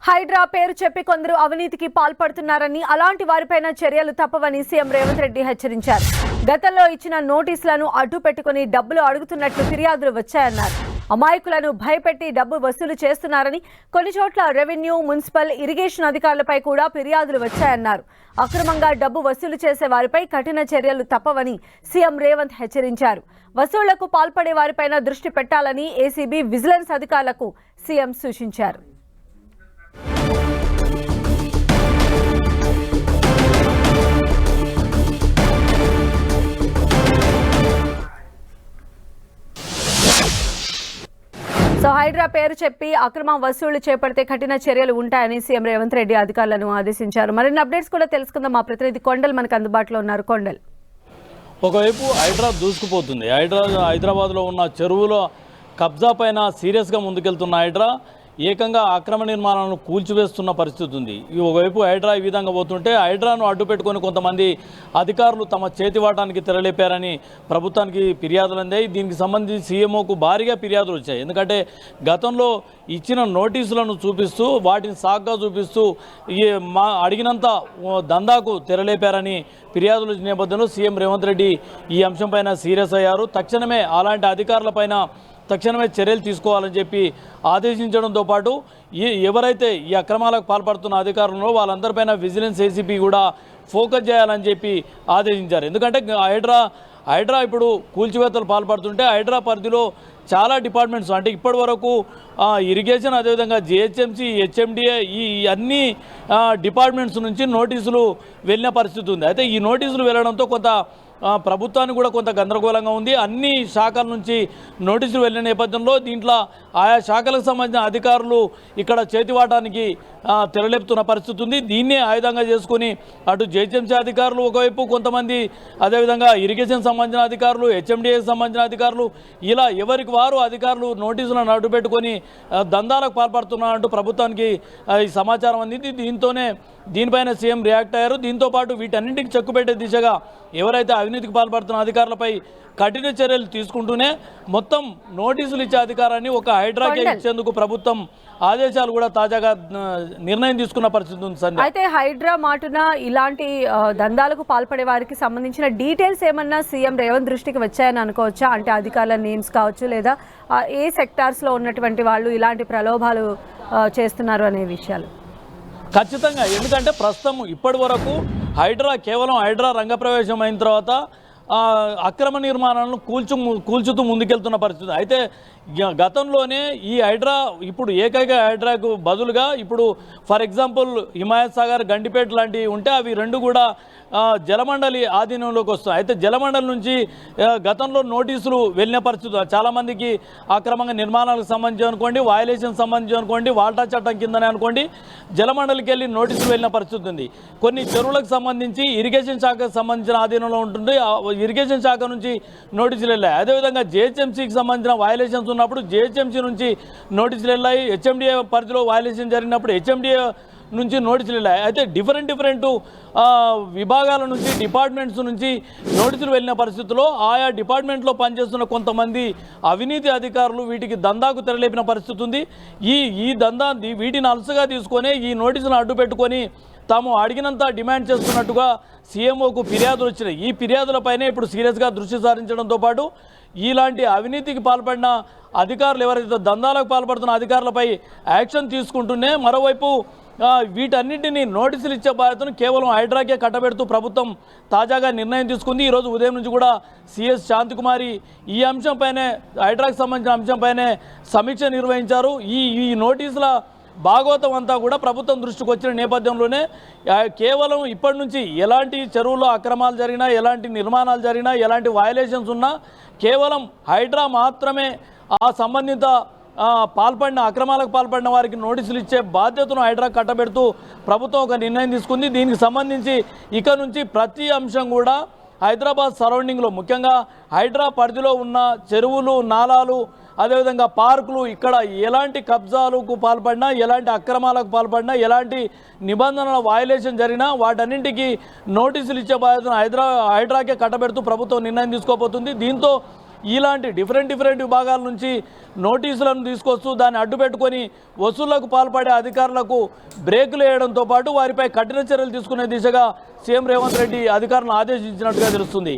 హైడ్రా పేరు చెప్పి కొందరు అవినీతికి పాల్పడుతున్నారని అలాంటి వారిపైన చర్యలు తప్పవని సీఎం రేవంత్ రెడ్డి హెచ్చరించారు. గతంలో ఇచ్చిన నోటీసులను అడ్డు పెట్టుకుని డబ్బులు అడుగుతున్నట్లు ఫిర్యాదులు వచ్చాయన్నారు. అమాయకులను భయపెట్టి డబ్బు వసూలు చేస్తున్నారని, కొన్ని చోట్ల రెవెన్యూ, మున్సిపల్, ఇరిగేషన్ అధికారులపై కూడా ఫిర్యాదులు వచ్చాయన్నారు. అక్రమంగా డబ్బు వసూలు చేసే వారిపై కఠిన చర్యలు తప్పవని సీఎం రేవంత్ హెచ్చరించారు. వసూళ్లకు పాల్పడే వారిపైన దృష్టి పెట్టాలని ఏసీబీ, విజిలెన్స్ అధికారులకు సీఎం సూచించారు. హైడ్రా పేరు చెప్పి అక్రమ వసూళ్లు చేపడితే కఠిన చర్యలు ఉంటాయని సీఎం రేవంత్ రెడ్డి అధికారులను ఆదేశించారు. మరిన్ని అప్డేట్స్ కూడా తెలుసుకుందాం. మా ప్రతినిధి కొండల్ మనకు అందుబాటులో ఉన్నారు. కొండల్, ఒకవైపు హైడ్రా దూసుకుపోతుంది. హైదరాబాద్లో ఉన్న చెరువుల కబ్జా పైన సీరియస్గా ముందుకెళ్తున్న హైడ్రా ఏకంగా అక్రమ నిర్మాణాలను కూల్చివేస్తున్న పరిస్థితి ఉంది. ఒకవైపు హైడ్రా ఈ విధంగా పోతుంటే హైడ్రాను అడ్డు పెట్టుకొని కొంతమంది అధికారులు తమ చేతివాటానికి తెరలేపారని ప్రభుత్వానికి ఫిర్యాదులు అందాయి. దీనికి సంబంధించి సీఎంఓకు భారీగా ఫిర్యాదులు వచ్చాయి. ఎందుకంటే గతంలో ఇచ్చిన నోటీసులను చూపిస్తూ వాటిని సాగ్గా చూపిస్తూ అడిగినంత దందాకు తెరలేపారని ఫిర్యాదుల నేపథ్యంలో సీఎం రేవంత్ రెడ్డి ఈ అంశంపైన సీరియస్ అయ్యారు. తక్షణమే అలాంటి అధికారులపైన తక్షణమే చర్యలు తీసుకోవాలని చెప్పి ఆదేశించడంతో పాటు ఎవరైతే ఈ అక్రమాలకు పాల్పడుతున్న అధికారులను వాళ్ళందరిపైన విజిలెన్స్ ఏసీపీ కూడా ఫోకస్ చేయాలని చెప్పి ఆదేశించారు. ఎందుకంటే హైడ్రా ఇప్పుడు కూల్చివేతలు పాల్పడుతుంటే హైడ్రా పరిధిలో చాలా డిపార్ట్మెంట్స్, అంటే ఇప్పటి వరకు ఇరిగేషన్, అదేవిధంగా జిహెచ్ఎంసీ, హెచ్ఎండిఏ, ఈ అన్ని డిపార్ట్మెంట్స్ నుంచి నోటీసులు వెళ్ళిన పరిస్థితి ఉంది. అయితే ఈ నోటీసులు వెళ్ళడంతో కొంత ప్రభుత్వానికి కూడా కొంత గందరగోళంగా ఉంది. అన్ని శాఖల నుంచి నోటీసులు వెళ్ళిన నేపథ్యంలో దీంట్లో ఆయా శాఖలకు సంబంధించిన అధికారులు ఇక్కడ చేతివాటానికి తెరలేపుతున్న పరిస్థితి ఉంది. దీన్నే ఆయుధంగా చేసుకుని అటు జిహెచ్ఎంసీ అధికారులు ఒకవైపు కొంతమంది, అదేవిధంగా ఇరిగేషన్ సంబంధించిన అధికారులు, హెచ్ఎండిఏకి సంబంధించిన అధికారులు, ఇలా ఎవరికి వారు అధికారులు నోటీసులను అడ్డు పెట్టుకొని దందాలకు పాల్పడుతున్నారంటూ ప్రభుత్వానికి ఈ సమాచారం అందింది. దీనిపైన సీఎం రియాక్ట్ అయ్యారు. దీంతోపాటు వీటన్నింటికి చెక్కుపెట్టే దిశగా ఎవరైతే అవినీతికి పాల్పడుతున్న అధికారులపై కఠిన చర్యలు తీసుకుంటూనే మొత్తం నోటీసులు ఇచ్చే అధికారాన్ని ఒక హైడ్రాకే ఇచ్చేందుకు ప్రభుత్వం ఆదేశాలు కూడా తాజాగా నిర్ణయం తీసుకున్న పరిస్థితి ఉంది. సంధ్య, అయితే హైడ్రా మాటున ఇలాంటి దందాలకు పాల్పడే వారికి సంబంధించిన డీటెయిల్స్ ఏమన్నా సీఎం రేవంత్ దృష్టికి వచ్చాయని అనుకోవచ్చా? అంటే అధికారుల నేమ్స్ కావచ్చు, లేదా ఏ సెక్టార్స్లో ఉన్నటువంటి వాళ్ళు ఇలాంటి ప్రలోభాలు చేస్తున్నారు అనే విషయాలు ఖచ్చితంగా. ఎందుకంటే ప్రస్తుతం ఇప్పటి వరకు కేవలం హైడ్రా రంగప్రవేశం అయిన తర్వాత అక్రమ నిర్మాణాలను కూల్చుతూ ముందుకెళ్తున్న పరిస్థితి. అయితే గతంలోనే ఈ హైడ్రా ఇప్పుడు ఏకైక హైడ్రాకు బదులుగా ఇప్పుడు ఫర్ ఎగ్జాంపుల్ హిమాయత్ సాగర్, గండిపేట లాంటివి ఉంటే అవి రెండు కూడా జలమండలి ఆధీనంలోకి వస్తాయి. అయితే జలమండలి నుంచి గతంలో నోటీసులు వెళ్ళిన పరిస్థితి. చాలామందికి అక్రమంగా నిర్మాణాలకు సంబంధించి అనుకోండి, వయలేషన్ సంబంధించి అనుకోండి, వాల్టా చట్టం కిందనే అనుకోండి, జలమండలికి వెళ్ళి నోటీసులు వెళ్ళిన పరిస్థితి ఉంది. కొన్ని చెరువులకు సంబంధించి ఇరిగేషన్ శాఖకు సంబంధించిన ఆధీనంలో ఉంటుంది, ఇరిగేషన్ శాఖ నుంచి నోటీసులు వెళ్ళాయి. అదేవిధంగా జిహెచ్ఎంసీకి సంబంధించిన వయలేషన్స్ ఉన్నప్పుడు జిహెచ్ఎంసీ నుంచి నోటీసులు వెళ్ళాయి. హెచ్ఎండిఏ పరిధిలో వయలేషన్ జరిగినప్పుడు హెచ్ఎండిఏ నుంచి నోటీసులు వెళ్ళాయి. అయితే డిఫరెంట్ విభాగాల నుంచి, డిపార్ట్మెంట్స్ నుంచి నోటీసులు వెళ్ళిన పరిస్థితుల్లో ఆయా డిపార్ట్మెంట్లో పనిచేస్తున్న కొంతమంది అవినీతి అధికారులు వీటికి దందాకు తెరలేపిన పరిస్థితి ఉంది. వీటిని అలసగా తీసుకొని ఈ నోటీసులను అడ్డు పెట్టుకొని తాము అడిగినంత డిమాండ్ చేస్తున్నట్టుగా సీఎంఓకు ఫిర్యాదులు వచ్చినాయి. ఈ ఫిర్యాదులపైనే ఇప్పుడు సీరియస్గా దృష్టి సారించడంతో పాటు ఇలాంటి అవినీతికి పాల్పడిన అధికారులు, ఎవరైతే దందాలకు పాల్పడుతున్న అధికారులపై యాక్షన్ తీసుకుంటూనే మరోవైపు వీటన్నింటినీ నోటీసులు ఇచ్చే బాధ్యతను కేవలం హైడ్రాకే కట్టబెడుతూ ప్రభుత్వం తాజాగా నిర్ణయం తీసుకుంది. ఈరోజు ఉదయం నుంచి కూడా సిఎస్ శాంతికుమారి ఈ అంశంపైనే, హైడ్రాకి సంబంధించిన అంశంపైనే సమీక్ష నిర్వహించారు. ఈ నోటీసుల భాగవతం అంతా కూడా ప్రభుత్వం దృష్టికి వచ్చిన నేపథ్యంలోనే కేవలం ఇప్పటి నుంచి ఎలాంటి చెరువుల్లో అక్రమాలు జరిగినా, ఎలాంటి నిర్మాణాలు జరిగినా, ఎలాంటి వయలేషన్స్ ఉన్నా కేవలం హైడ్రా మాత్రమే ఆ సంబంధిత అక్రమాలకు పాల్పడిన వారికి నోటీసులు ఇచ్చే బాధ్యతను హైడ్రా కట్టబెడుతూ ప్రభుత్వం ఒక నిర్ణయం తీసుకుంది. దీనికి సంబంధించి ఇక నుంచి ప్రతి అంశం కూడా హైదరాబాద్ సరౌండింగ్లో, ముఖ్యంగా హైడ్రా పరిధిలో ఉన్న చెరువులు, నాలాలు, అదేవిధంగా పార్కులు, ఇక్కడ ఎలాంటి కబ్జాలకు పాల్పడినా, ఎలాంటి అక్రమాలకు పాల్పడినా, ఎలాంటి నిబంధనల వయలేషన్ జరిగినా వాటన్నింటికి నోటీసులు ఇచ్చే బాధ్యతను హైడ్రాకే కట్టబెడుతూ ప్రభుత్వం నిర్ణయం తీసుకోబోతుంది. దీంతో ఇలాంటి డిఫరెంట్ విభాగాల నుంచి నోటీసులను తీసుకొస్తూ దాన్ని అడ్డుపెట్టుకొని వసూళ్లకు పాల్పడే అధికారులకు బ్రేకులు వేయడంతో పాటు వారిపై కఠిన చర్యలు తీసుకునే దిశగా సీఎం రేవంత్ రెడ్డి అధికారులను ఆదేశించినట్టుగా తెలుస్తుంది.